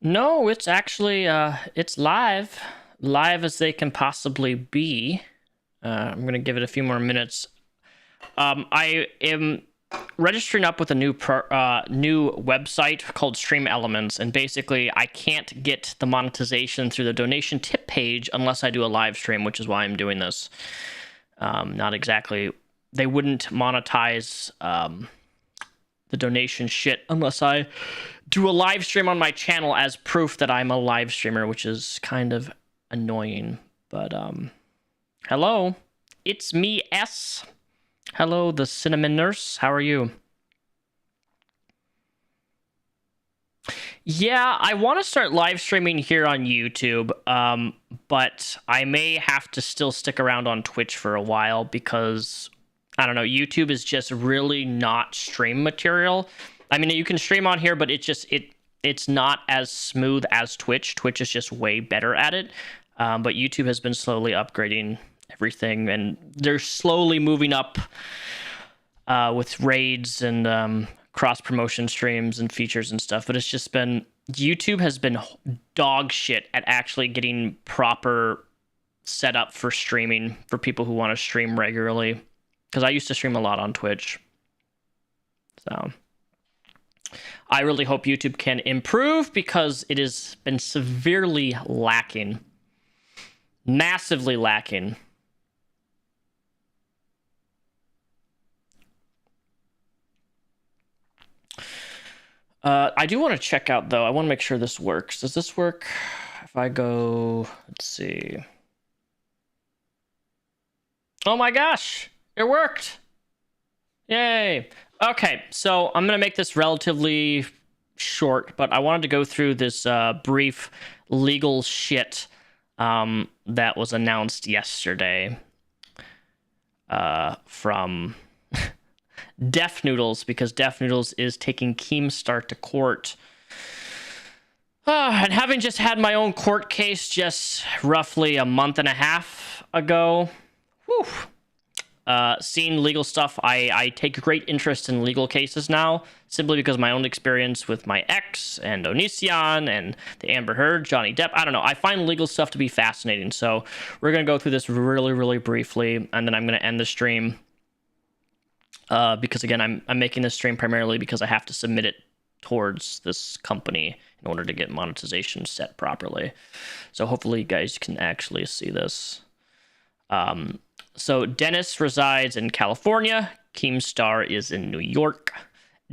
No, it's actually it's live as they can possibly be. I'm gonna give it a few more minutes. I am registering up with a new website called Stream Elements, and basically I can't get the monetization through the donation tip page unless I do a live stream, which is why I'm doing this. Not exactly, they wouldn't monetize the donation shit unless I do a live stream on my channel as proof that I'm a live streamer, which is kind of annoying. But hello, it's me, S. Hello, the cinnamon nurse. How are you? Yeah, I want to start live streaming here on YouTube, but I may have to still stick around on Twitch for a while because, I don't know, YouTube is just really not stream material. I mean, you can stream on here, but it's not as smooth as Twitch. Twitch is just way better at it. But YouTube has been slowly upgrading everything, and they're slowly moving up with raids and cross-promotion streams and features and stuff. But it's just been, YouTube has been dog shit at actually getting proper setup for streaming for people who want to stream regularly. Because I used to stream a lot on Twitch. So I really hope YouTube can improve because it has been severely lacking. Massively lacking. I do want to check out, though. I want to make sure this works. Does this work? If I go, let's see. Oh my gosh, it worked. Yay. Okay, so I'm going to make this relatively short, but I wanted to go through this brief legal shit that was announced yesterday from Def Noodles, because Def Noodles is taking Keemstar to court. And having just had my own court case just roughly a month and a half ago, seeing legal stuff, I take great interest in legal cases now, simply because of my own experience with my ex and Onision and the Amber Heard, Johnny Depp. I don't know. I find legal stuff to be fascinating. So we're going to go through this really, really briefly, and then I'm going to end the stream. Because again, I'm making this stream primarily because I have to submit it towards this company in order to get monetization set properly. So hopefully you guys can actually see this. So Dennis resides in California. Keemstar is in New York.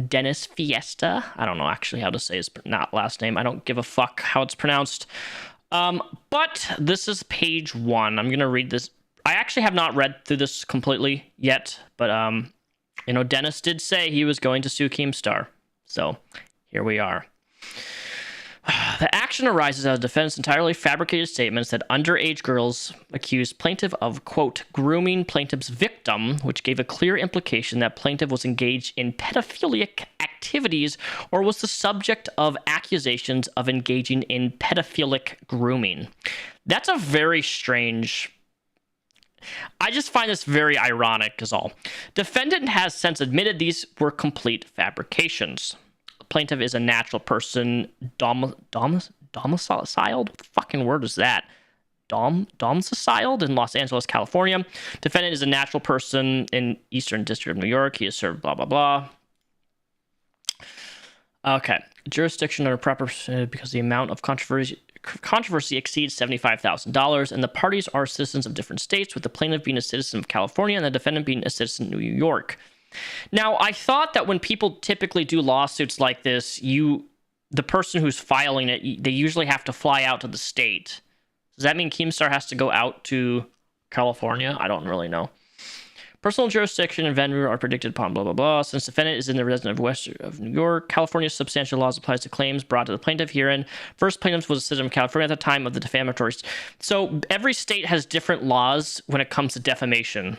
Dennis Fiesta. I don't know actually how to say his last name. I don't give a fuck how it's pronounced. But this is page 1. I'm going to read this. I actually have not read through this completely yet, but you know, Dennis did say he was going to sue Keemstar. So here we are. The action arises out of defendant's entirely fabricated statements that underage girls accused plaintiff of, quote, grooming plaintiff's victim, which gave a clear implication that plaintiff was engaged in pedophilic activities or was the subject of accusations of engaging in pedophilic grooming. That's a very strange... I just find this very ironic is all. Defendant has since admitted these were complete fabrications. Plaintiff is a natural person domiciled? What the fucking word is that? Domiciled in Los Angeles, California. Defendant is a natural person in Eastern District of New York. He has served blah, blah, blah. Okay. Jurisdiction under proper because the amount of controversy exceeds $75,000, and the parties are citizens of different states, with the plaintiff being a citizen of California and the defendant being a citizen of New York. Now, I thought that when people typically do lawsuits like this, the person who's filing it, they usually have to fly out to the state. Does that mean Keemstar has to go out to California? I don't really know. Personal jurisdiction and venue are predicted upon blah, blah, blah. Since defendant is in the resident of West of New York, California's substantial laws applies to claims brought to the plaintiff herein. First plaintiff was a citizen of California at the time of the defamatory. So every state has different laws when it comes to defamation.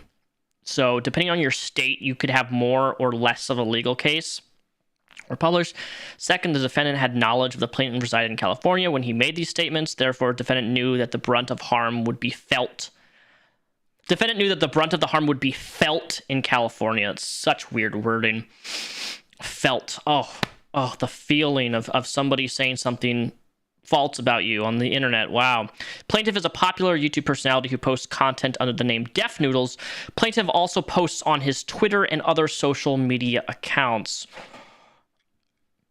So depending on your state, you could have more or less of a legal case or published. Second, the defendant had knowledge of the plaintiff resided in California when he made these statements. Therefore, defendant knew that the brunt of harm would be felt. Defendant knew that the brunt of the harm would be felt in California. It's such weird wording. Felt. Oh, the feeling of somebody saying something false about you on the internet. Wow. Plaintiff is a popular YouTube personality who posts content under the name Def Noodles. Plaintiff also posts on his Twitter and other social media accounts.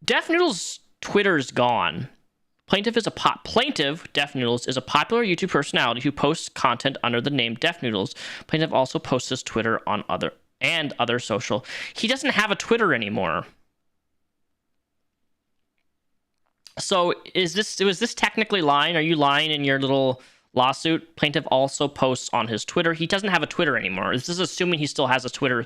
Def Noodles' Twitter is gone. Plaintiff, Def Noodles, is a popular YouTube personality who posts content under the name Def Noodles. Plaintiff also posts his Twitter on other social. He doesn't have a Twitter anymore. So was this technically lying? Are you lying in your little lawsuit? Plaintiff also posts on his Twitter. He doesn't have a Twitter anymore. This is assuming he still has a Twitter.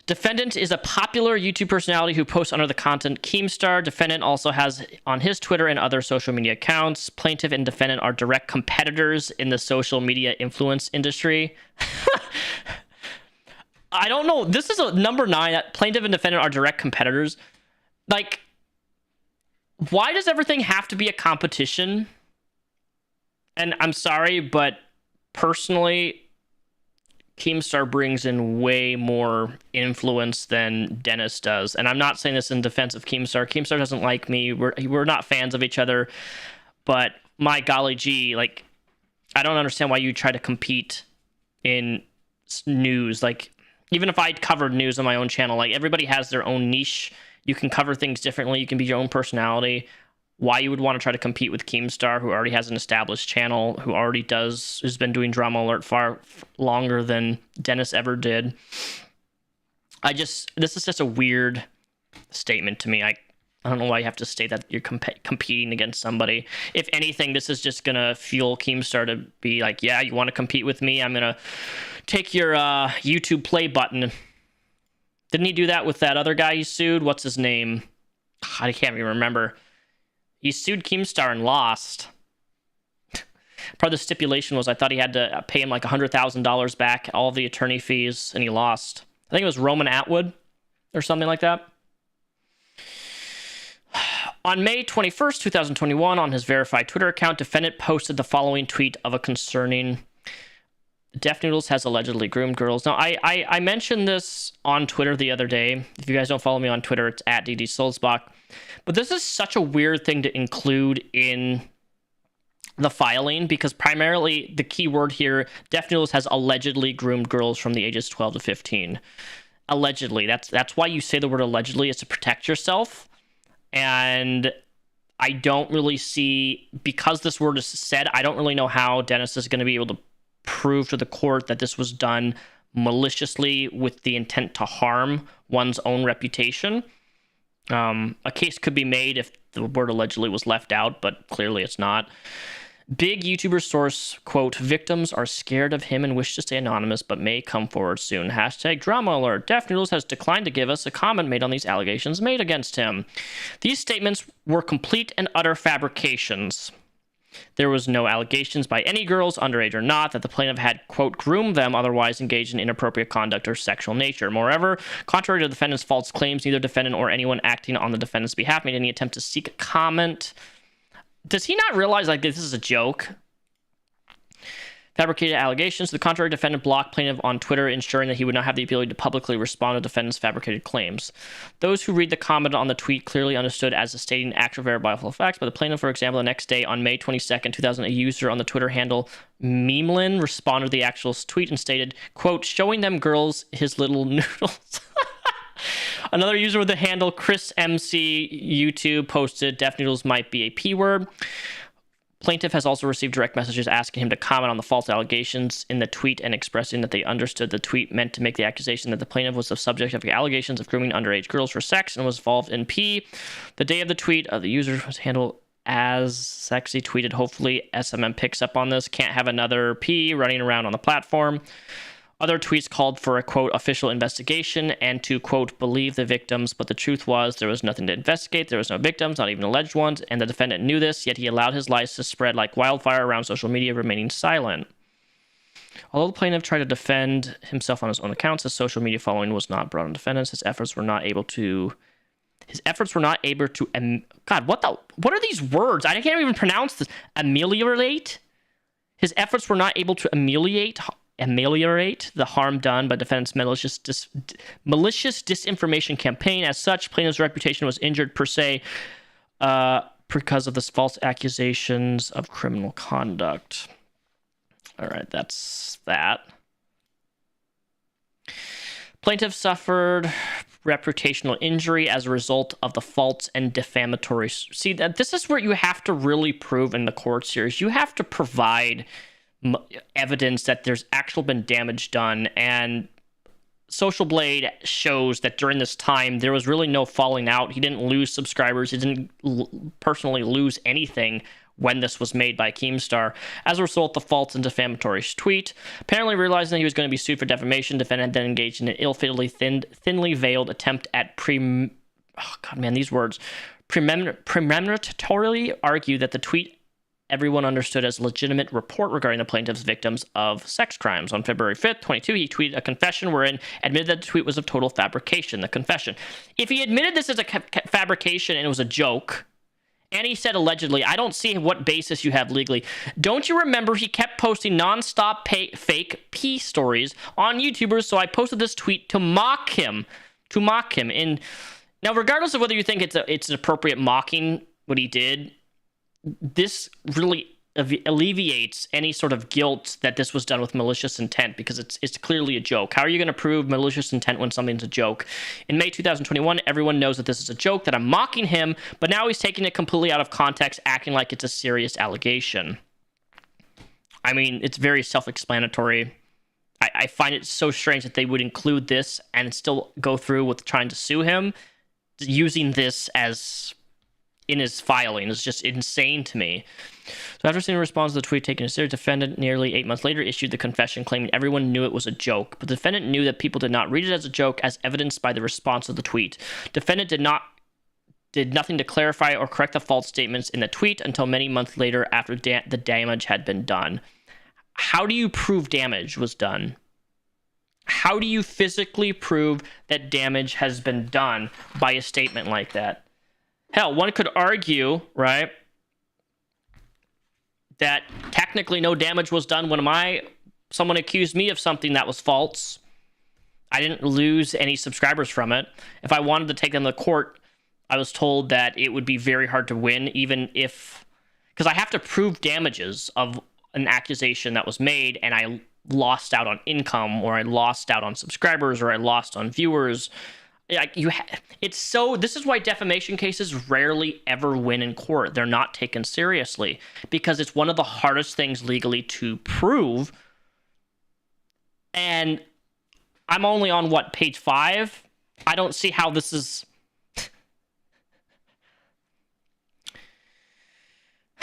Defendant is a popular YouTube personality who posts under the content Keemstar. Defendant also has on his Twitter and other social media accounts. Plaintiff and defendant are direct competitors in the social media influence industry. I don't know. This is a number 9. That plaintiff and defendant are direct competitors. Like, why does everything have to be a competition? And I'm sorry, but personally, Keemstar brings in way more influence than Dennis does. And I'm not saying this in defense of Keemstar. Keemstar doesn't like me. We're not fans of each other. But my golly gee, like, I don't understand why you try to compete in news. Like, even if I covered news on my own channel, like, everybody has their own niche. You can cover things differently. You can be your own personality. Why you would want to try to compete with Keemstar, who already has an established channel, who's been doing Drama Alert far longer than Dennis ever did. This is just a weird statement to me. I don't know why you have to state that you're competing against somebody. If anything, this is just going to fuel Keemstar to be like, yeah, you want to compete with me? I'm going to take your YouTube play button. Didn't he do that with that other guy he sued? What's his name? I can't even remember. He sued Keemstar and lost. Part of the stipulation was I thought he had to pay him like $100,000 back, all of the attorney fees, and he lost. I think it was Roman Atwood or something like that. On May 21st, 2021, on his verified Twitter account, defendant posted the following tweet of a concerning... Def Noodles has allegedly groomed girls. Now, I mentioned this on Twitter the other day. If you guys don't follow me on Twitter, it's at @DDSoulsbach. But this is such a weird thing to include in the filing because primarily the key word here, Def Noodles has allegedly groomed girls from the ages 12 to 15. Allegedly. That's why you say the word allegedly, is to protect yourself. And I don't really see, because this word is said, I don't really know how Dennis is going to be able to prove to the court that this was done maliciously with the intent to harm one's own reputation. A case could be made if the word allegedly was left out, but clearly it's not. Big YouTuber source, quote, victims are scared of him and wish to stay anonymous, but may come forward soon. Hashtag drama alert. Def Noodles has declined to give us a comment made on these allegations made against him. These statements were complete and utter fabrications. There was no allegations by any girls, underage or not, that the plaintiff had, quote, groomed them, otherwise engaged in inappropriate conduct or sexual nature. Moreover, contrary to the defendant's false claims, neither defendant or anyone acting on the defendant's behalf made any attempt to seek a comment. Does he not realize, like, this is a joke? Fabricated allegations. To the contrary, defendant blocked plaintiff on Twitter, ensuring that he would not have the ability to publicly respond to defendant's fabricated claims. Those who read the comment on the tweet clearly understood as a stating actual verifiable facts, but the plaintiff, for example, the next day on May 22nd, 2000, a user on the Twitter handle Memelin responded to the actual tweet and stated, quote, showing them girls his little noodles. Another user with the handle Chris MC YouTube posted, "Deaf noodles might be a P word." Plaintiff has also received direct messages asking him to comment on the false allegations in the tweet and expressing that they understood the tweet meant to make the accusation that the plaintiff was the subject of allegations of grooming underage girls for sex and was involved in P. The day of the tweet, the user was handled as sexy tweeted, "Hopefully SMM picks up on this. Can't have another P running around on the platform." Other tweets called for a, quote, official investigation and to, quote, believe the victims, but the truth was there was nothing to investigate. There was no victims, not even alleged ones, and the defendant knew this, yet he allowed his lies to spread like wildfire around social media, remaining silent. Although the plaintiff tried to defend himself on his own accounts, his social media following was not brought on defendants. His efforts were not able to... God, what are these words? I can't even pronounce this. Ameliorate? His efforts were not able to ameliorate the harm done by defendant's malicious disinformation campaign. As such, plaintiff's reputation was injured per se because of this false accusations of criminal conduct. All right, that's that. Plaintiff suffered reputational injury as a result of the false and defamatory. See, that this is where you have to really prove in the court series. You have to provide evidence that there's actually been damage done, and Social Blade shows that during this time there was really no falling out. He didn't lose subscribers. He didn't personally lose anything when this was made by Keemstar. As a result, the false and defamatory tweet. Apparently realizing that he was going to be sued for defamation, defendant then engaged in an ill-fated, thinly veiled attempt at premeditatorily argue that the tweet everyone understood as legitimate report regarding the plaintiff's victims of sex crimes. On February 5th, 22, he tweeted a confession wherein admitted that the tweet was of total fabrication. The confession. If he admitted this as a fabrication and it was a joke, and he said allegedly, I don't see what basis you have legally. Don't you remember he kept posting nonstop fake P stories on YouTubers, so I posted this tweet to mock him. And now, regardless of whether you think it's an appropriate mocking what he did, this really alleviates any sort of guilt that this was done with malicious intent, because it's clearly a joke. How are you going to prove malicious intent when something's a joke? In May 2021, everyone knows that this is a joke, that I'm mocking him, but now he's taking it completely out of context, acting like it's a serious allegation. I mean, it's very self-explanatory. I find it so strange that they would include this and still go through with trying to sue him, using this as in his filing. Is just insane to me. So after seeing a response to the tweet taken seriously, defendant nearly 8 months later issued the confession claiming everyone knew it was a joke, but the defendant knew that people did not read it as a joke, as evidenced by the response to the tweet. Defendant did nothing to clarify or correct the false statements in the tweet until many months later after the damage had been done. How do you prove damage was done? How do you physically prove that damage has been done by a statement like that? Hell, one could argue, right, that technically no damage was done when someone accused me of something that was false. I didn't lose any subscribers from it. If I wanted to take them to court, I was told that it would be very hard to win, even if... Because I have to prove damages of an accusation that was made, and I lost out on income, or I lost out on subscribers, or I lost on viewers. This is why defamation cases rarely ever win in court. They're not taken seriously because it's one of the hardest things legally to prove. And I'm only on page 5? I don't see how this is.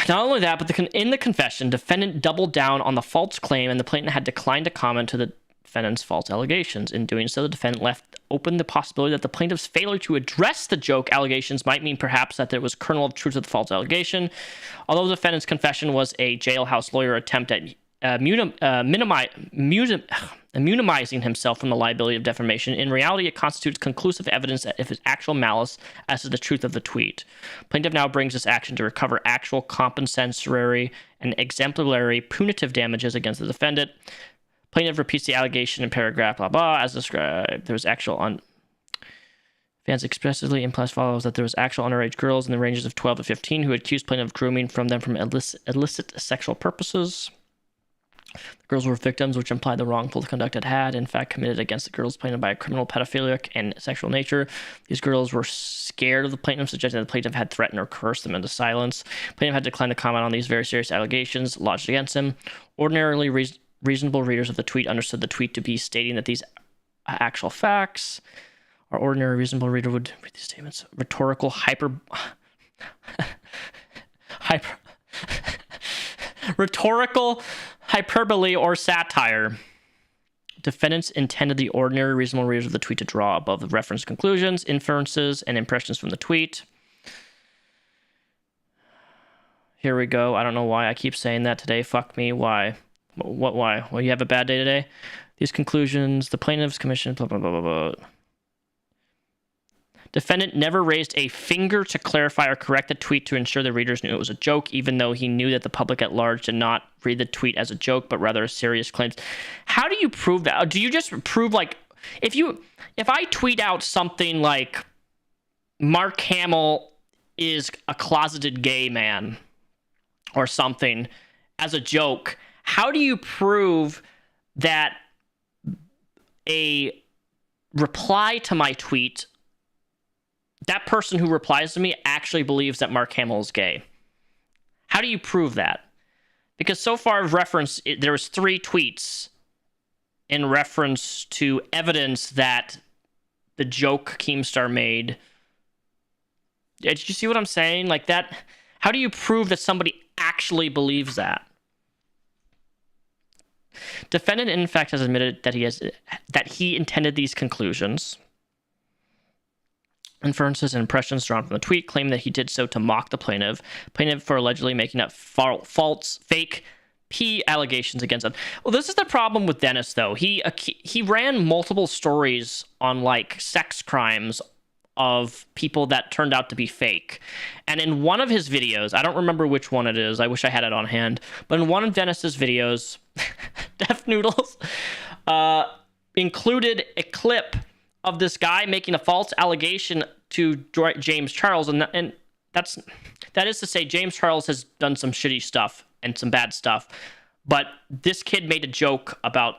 Not only that, but in the confession, defendant doubled down on the false claim, and the plaintiff had declined to comment to the defendant's false allegations. In doing so, the defendant left open the possibility that the plaintiff's failure to address the joke allegations might mean perhaps that there was kernel of truth to the false allegation. Although the defendant's confession was a jailhouse lawyer attempt at immunizing himself from the liability of defamation, in reality it constitutes conclusive evidence of his actual malice as to the truth of the tweet. Plaintiff now brings this action to recover actual compensatory and exemplary punitive damages against the defendant. Plaintiff repeats the allegation in paragraph blah blah as described. There was actual fans expressively implies follows that there was actual underage girls in the ranges of 12 to 15 who accused plaintiff of grooming from illicit sexual purposes. The girls were victims, which implied the wrongful conduct it had, in fact, committed against the girls plaintiff by a criminal, pedophilic, and sexual nature. These girls were scared of the plaintiff, suggesting that the plaintiff had threatened or coerced them into silence. The plaintiff had declined to comment on these very serious allegations lodged against him. Ordinarily, reasonable readers of the tweet understood the tweet to be stating that these actual facts. Our ordinary reasonable reader would read these statements. Rhetorical rhetorical hyperbole or satire. Defendants intended the ordinary reasonable readers of the tweet to draw above the referenced conclusions, inferences, and impressions from the tweet. Here we go. I don't know why I keep saying that today. Fuck me. Why? What? Why? Well, you have a bad day today? These conclusions, the plaintiff's commission, blah, blah, blah, blah, blah. Defendant never raised a finger to clarify or correct the tweet to ensure the readers knew it was a joke, even though he knew that the public at large did not read the tweet as a joke, but rather as serious claims. How do you prove that? Do you just prove, like, if I tweet out something like Mark Hamill is a closeted gay man or something as a joke, how do you prove that a reply to my tweet, that person who replies to me actually believes that Mark Hamill is gay? How do you prove that? Because so far I've referenced, there was 3 tweets in reference to evidence that the joke Keemstar made. Did you see what I'm saying? Like that, how do you prove that somebody actually believes that? Defendant, in fact, has admitted that he intended these conclusions, inferences, and impressions drawn from the tweet, claiming that he did so to mock the plaintiff for allegedly making up false, fake P allegations against him. Well, this is the problem with Dennis, though. He ran multiple stories on like sex crimes of people that turned out to be fake. And in one of his videos, I don't remember which one it is, I wish I had it on hand, but in one of Dennis's videos, Def Noodles included a clip of this guy making a false allegation to James Charles, and that is to say, James Charles has done some shitty stuff and some bad stuff, but this kid made a joke about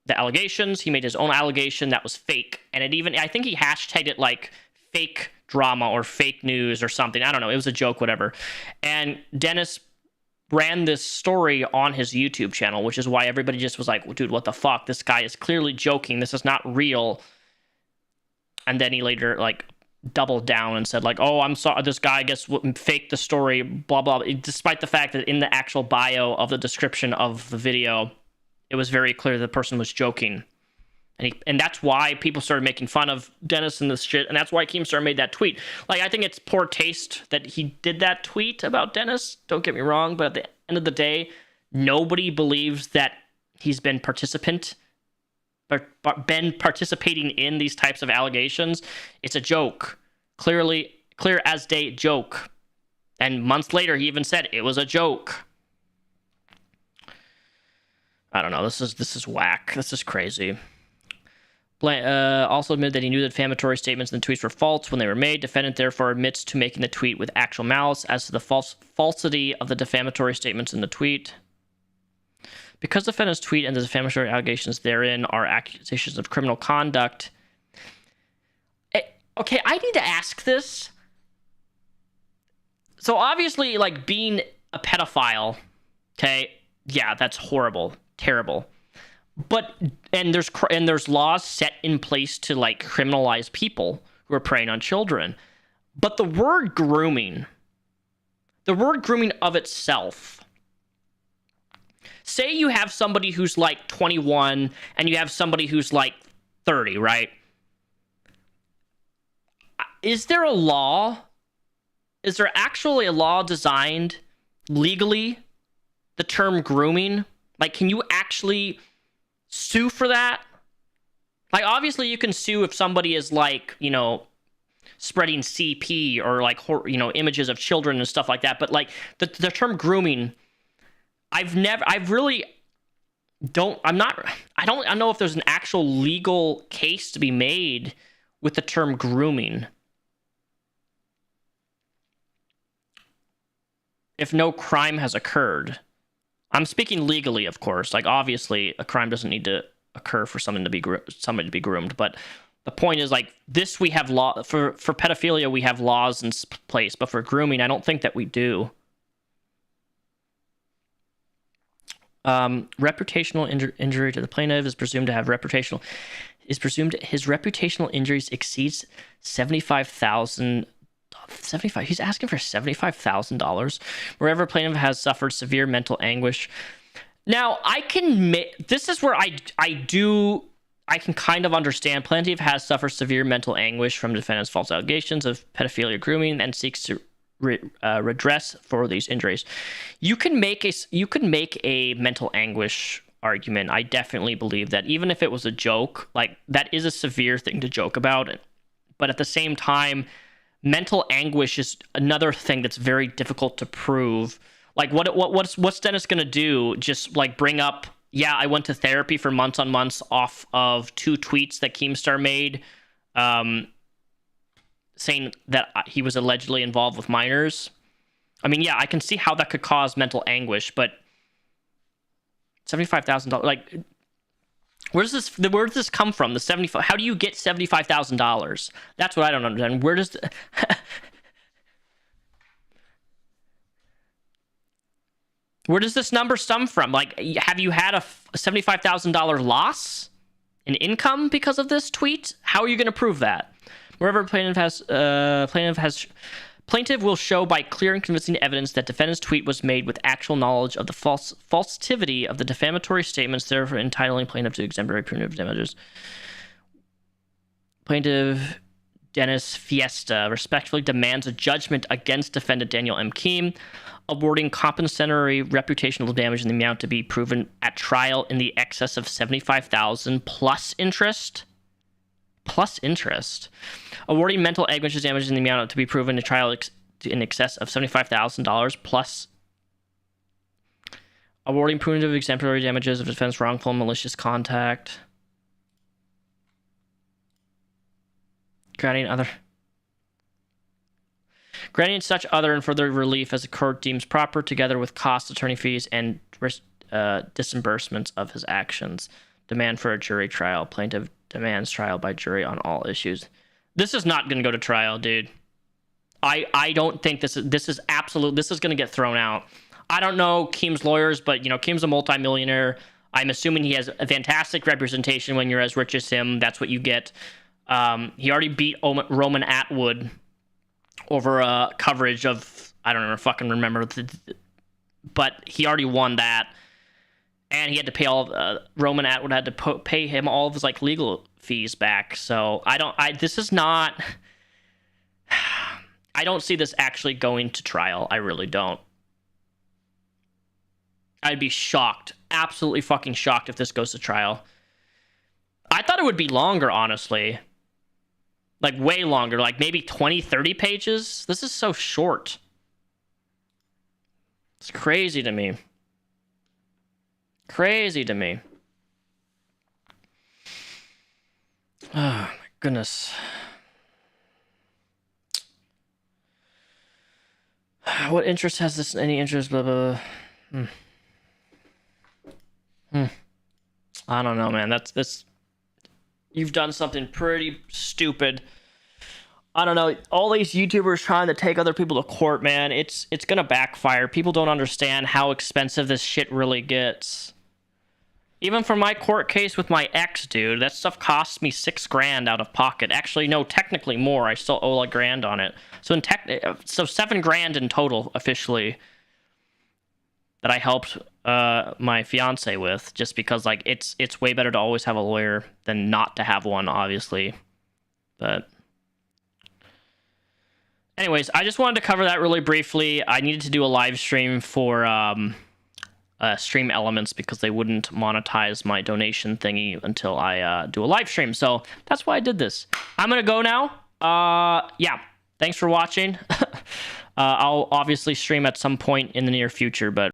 the allegations. He made his own allegation that was fake, and I think he hashtagged it like fake drama or fake news or something. I don't know. It was a joke, whatever. And Dennis ran this story on his YouTube channel, which is why everybody just was like, well, dude, what the fuck? This guy is clearly joking. This is not real. And then he later like doubled down and said like, oh, I'm sorry, this guy, I guess, faked the story, blah, blah, blah. Despite the fact that in the actual bio of the description of the video, it was very clear the person was joking. And that's why people started making fun of Dennis and this shit. And that's why Keemstar made that tweet. Like, I think it's poor taste that he did that tweet about Dennis. Don't get me wrong. But at the end of the day, nobody believes that he's been participating in these types of allegations. It's a joke. Clear as day joke. And months later, he even said it was a joke. I don't know. This is whack. This is crazy. Also admitted that he knew that defamatory statements in the tweets were false when they were made. Defendant therefore admits to making the tweet with actual malice as to the falsity of the defamatory statements in the tweet. Because the defendant's tweet and the defamatory allegations therein are accusations of criminal conduct. Okay, I need to ask this. So obviously, like, being a pedophile, okay, yeah, that's horrible, terrible. But there's laws set in place to like criminalize people who are preying on children. But the word grooming of itself, say you have somebody who's like 21 and you have somebody who's like 30, right? Is there a law? Is there actually a law designed legally, the term grooming? Like, can you actually sue for that? Like, obviously you can sue if somebody is like, you know, spreading CP or like, you know, images of children and stuff like that. But like the term grooming, I don't know if there's an actual legal case to be made with the term grooming. If no crime has occurred. I'm speaking legally, of course. Like, obviously, a crime doesn't need to occur for somebody to be groomed. But the point is, like, this we have law for pedophilia. We have laws in place, but for grooming, I don't think that we do. Reputational injury to the plaintiff is presumed to have reputational. His reputational injuries exceeds $75,000. He's asking for $75,000 wherever plaintiff has suffered severe mental anguish. Now, this is where I can kind of understand. Plaintiff has suffered severe mental anguish from defendant's false allegations of pedophilia, grooming, and seeks to redress for these injuries. You can make a mental anguish argument. I definitely believe that, even if it was a joke, like, that is a severe thing to joke about. But at the same time, mental anguish is another thing that's very difficult to prove. Like, what's Dennis gonna do? Just, like, bring up, yeah, I went to therapy for months on months off of 2 tweets that Keemstar made, saying that he was allegedly involved with minors. I mean, yeah, I can see how that could cause mental anguish, but $75,000, like, where does this come from? The 75. How do you get $75,000? That's what I don't understand. Where does where does this number stem from? Like, have you had a $75,000 loss in income because of this tweet? How are you going to prove that? Wherever plaintiff will show by clear and convincing evidence that defendant's tweet was made with actual knowledge of the falsity of the defamatory statements, therefore entitling plaintiff to exemplary punitive damages. Plaintiff Dennis Fiesta respectfully demands a judgment against defendant Daniel M. Keem, awarding compensatory reputational damage in the amount to be proven at trial in the excess of $75,000 plus interest. Awarding mental anguish damage in the amount to be proven at trial in excess of $75,000 plus. Awarding punitive exemplary damages of defense wrongful and malicious contact. Granting such other and further relief as the court deems proper, together with cost, attorney fees, and disbursements of his actions. Demand for a jury trial. Plaintiff demands trial by jury on all issues. This is not going to go to trial, dude. I don't think this is absolute. This is going to get thrown out. I don't know Keem's lawyers, but, you know, Keem's a multimillionaire. I'm assuming he has a fantastic representation. When you're as rich as him, that's what you get. He already beat Roman Atwood over coverage of, I don't fucking remember, but he already won that. And he had to pay Roman Atwood had to pay him all of his, like, legal fees back. So I don't see this actually going to trial. I really don't. I'd be shocked, absolutely fucking shocked, if this goes to trial. I thought it would be longer, honestly. Like, way longer, like maybe 20, 30 pages. This is so short. It's crazy to me. Crazy to me. Oh my goodness. What interest has this? Any interest? Blah blah blah. I don't know, man. That's you've done something pretty stupid. I don't know. All these YouTubers trying to take other people to court, man. It's gonna backfire. People don't understand how expensive this shit really gets. Even for my court case with my ex, dude, that stuff cost me $6,000 out of pocket. Actually, no, technically more. I still owe $1,000 on it. So so $7,000 in total, officially, that I helped my fiance with, just because, like, it's way better to always have a lawyer than not to have one, obviously. But anyways, I just wanted to cover that really briefly. I needed to do a live stream for Stream Elements because they wouldn't monetize my donation thingy until I do a live stream. So that's why I did this. I'm gonna go now. Yeah, thanks for watching. I'll obviously stream at some point in the near future, but